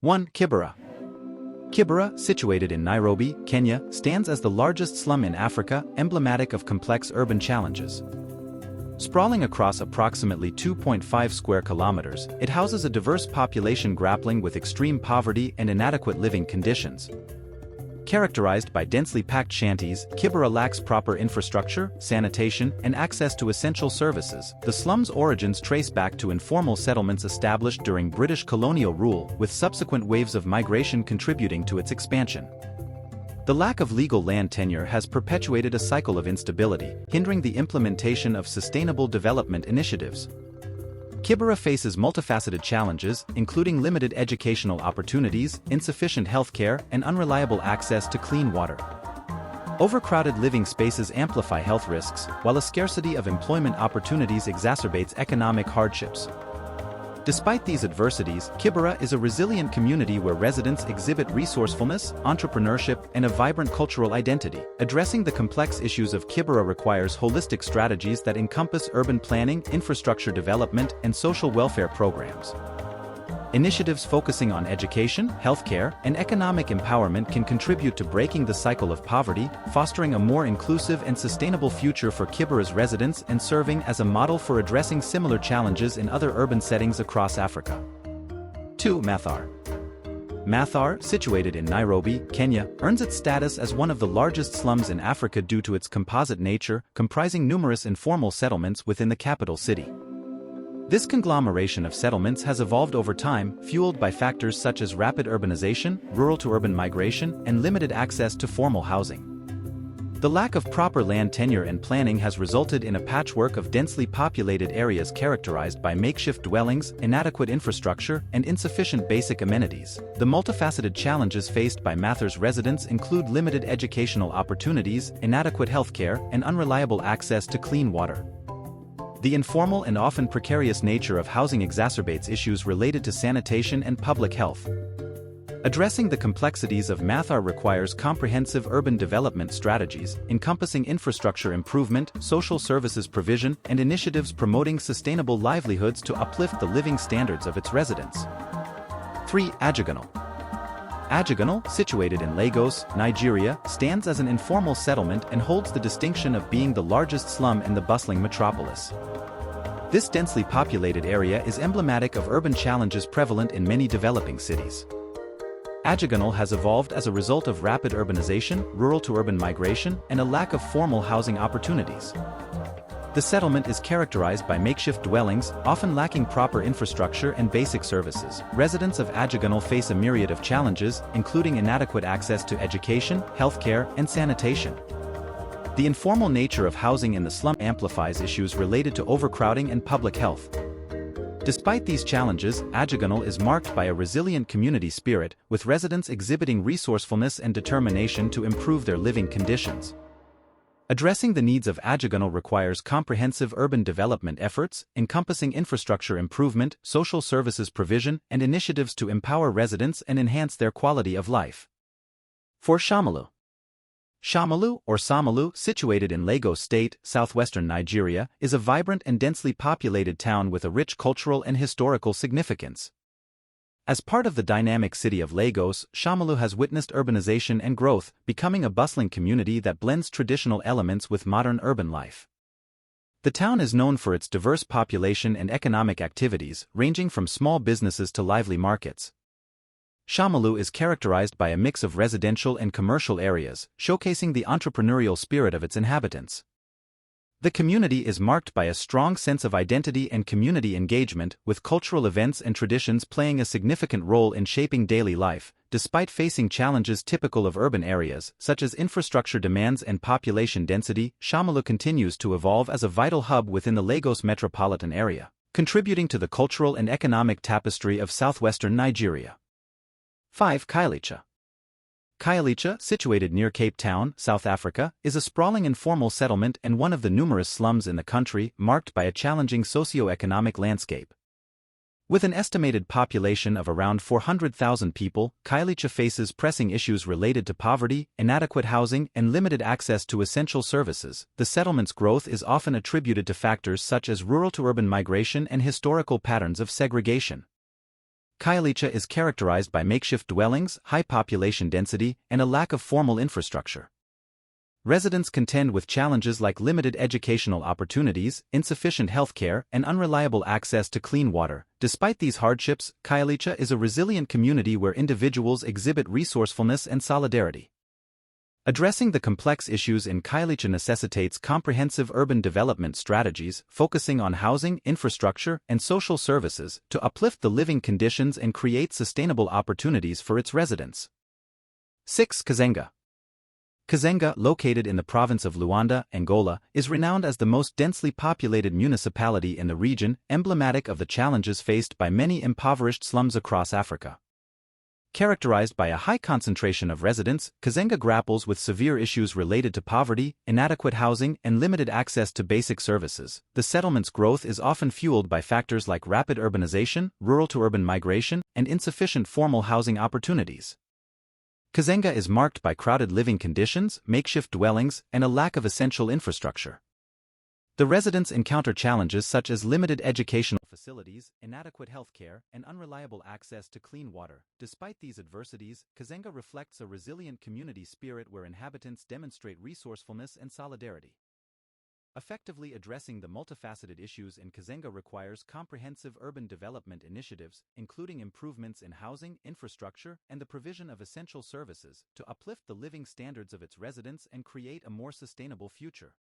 1. Kibera. Kibera, situated in Nairobi, Kenya, stands as the largest slum in Africa, emblematic of complex urban challenges. Sprawling across approximately 2.5 square kilometers, it houses a diverse population grappling with extreme poverty and inadequate living conditions. Characterized by densely packed shanties, Kibera lacks proper infrastructure, sanitation, and access to essential services. The slum's origins trace back to informal settlements established during British colonial rule, with subsequent waves of migration contributing to its expansion. The lack of legal land tenure has perpetuated a cycle of instability, hindering the implementation of sustainable development initiatives. Kibera faces multifaceted challenges, including limited educational opportunities, insufficient healthcare, and unreliable access to clean water. Overcrowded living spaces amplify health risks, while a scarcity of employment opportunities exacerbates economic hardships. Despite these adversities, Kibera is a resilient community where residents exhibit resourcefulness, entrepreneurship, and a vibrant cultural identity. Addressing the complex issues of Kibera requires holistic strategies that encompass urban planning, infrastructure development, and social welfare programs. Initiatives focusing on education, healthcare, and economic empowerment can contribute to breaking the cycle of poverty, fostering a more inclusive and sustainable future for Kibera's residents and serving as a model for addressing similar challenges in other urban settings across Africa. 2. Mathare. Mathare, situated in Nairobi, Kenya, earns its status as one of the largest slums in Africa due to its composite nature, comprising numerous informal settlements within the capital city. This conglomeration of settlements has evolved over time, fueled by factors such as rapid urbanization, rural-to-urban migration, and limited access to formal housing. The lack of proper land tenure and planning has resulted in a patchwork of densely populated areas characterized by makeshift dwellings, inadequate infrastructure, and insufficient basic amenities. The multifaceted challenges faced by Mathare's residents include limited educational opportunities, inadequate healthcare, and unreliable access to clean water. The informal and often precarious nature of housing exacerbates issues related to sanitation and public health. Addressing the complexities of Mathare requires comprehensive urban development strategies, encompassing infrastructure improvement, social services provision, and initiatives promoting sustainable livelihoods to uplift the living standards of its residents. 3. Ajegunle. Ajegunle, situated in Lagos, Nigeria, stands as an informal settlement and holds the distinction of being the largest slum in the bustling metropolis. This densely populated area is emblematic of urban challenges prevalent in many developing cities. Ajegunle has evolved as a result of rapid urbanization, rural-to-urban migration, and a lack of formal housing opportunities. The settlement is characterized by makeshift dwellings, often lacking proper infrastructure and basic services. Residents of Ajegunle face a myriad of challenges, including inadequate access to education, healthcare, and sanitation. The informal nature of housing in the slum amplifies issues related to overcrowding and public health. Despite these challenges, Ajegunle is marked by a resilient community spirit, with residents exhibiting resourcefulness and determination to improve their living conditions. Addressing the needs of Ajegunle requires comprehensive urban development efforts, encompassing infrastructure improvement, social services provision, and initiatives to empower residents and enhance their quality of life. 4. Shamalu. Shamalu, or Samalu, situated in Lagos State, southwestern Nigeria, is a vibrant and densely populated town with a rich cultural and historical significance. As part of the dynamic city of Lagos, Shamalu has witnessed urbanization and growth, becoming a bustling community that blends traditional elements with modern urban life. The town is known for its diverse population and economic activities, ranging from small businesses to lively markets. Shamalu is characterized by a mix of residential and commercial areas, showcasing the entrepreneurial spirit of its inhabitants. The community is marked by a strong sense of identity and community engagement, with cultural events and traditions playing a significant role in shaping daily life. Despite facing challenges typical of urban areas, such as infrastructure demands and population density, Shamalu continues to evolve as a vital hub within the Lagos metropolitan area, contributing to the cultural and economic tapestry of southwestern Nigeria. 5. Khayelitsha. Khayelitsha, situated near Cape Town, South Africa, is a sprawling informal settlement and one of the numerous slums in the country, marked by a challenging socio-economic landscape. With an estimated population of around 400,000 people, Khayelitsha faces pressing issues related to poverty, inadequate housing, and limited access to essential services. The settlement's growth is often attributed to factors such as rural-to-urban migration and historical patterns of segregation. Khayelitsha is characterized by makeshift dwellings, high population density, and a lack of formal infrastructure. Residents contend with challenges like limited educational opportunities, insufficient healthcare, and unreliable access to clean water. Despite these hardships, Khayelitsha is a resilient community where individuals exhibit resourcefulness and solidarity. Addressing the complex issues in Khayelitsha necessitates comprehensive urban development strategies focusing on housing, infrastructure, and social services to uplift the living conditions and create sustainable opportunities for its residents. 6. Kazenga. Kazenga, located in the province of Luanda, Angola, is renowned as the most densely populated municipality in the region, emblematic of the challenges faced by many impoverished slums across Africa. Characterized by a high concentration of residents, Kazenga grapples with severe issues related to poverty, inadequate housing, and limited access to basic services. The settlement's growth is often fueled by factors like rapid urbanization, rural-to-urban migration, and insufficient formal housing opportunities. Kazenga is marked by crowded living conditions, makeshift dwellings, and a lack of essential infrastructure. The residents encounter challenges such as limited educational facilities, inadequate healthcare, and unreliable access to clean water. Despite these adversities, Kazenga reflects a resilient community spirit where inhabitants demonstrate resourcefulness and solidarity. Effectively addressing the multifaceted issues in Kazenga requires comprehensive urban development initiatives, including improvements in housing, infrastructure, and the provision of essential services, to uplift the living standards of its residents and create a more sustainable future.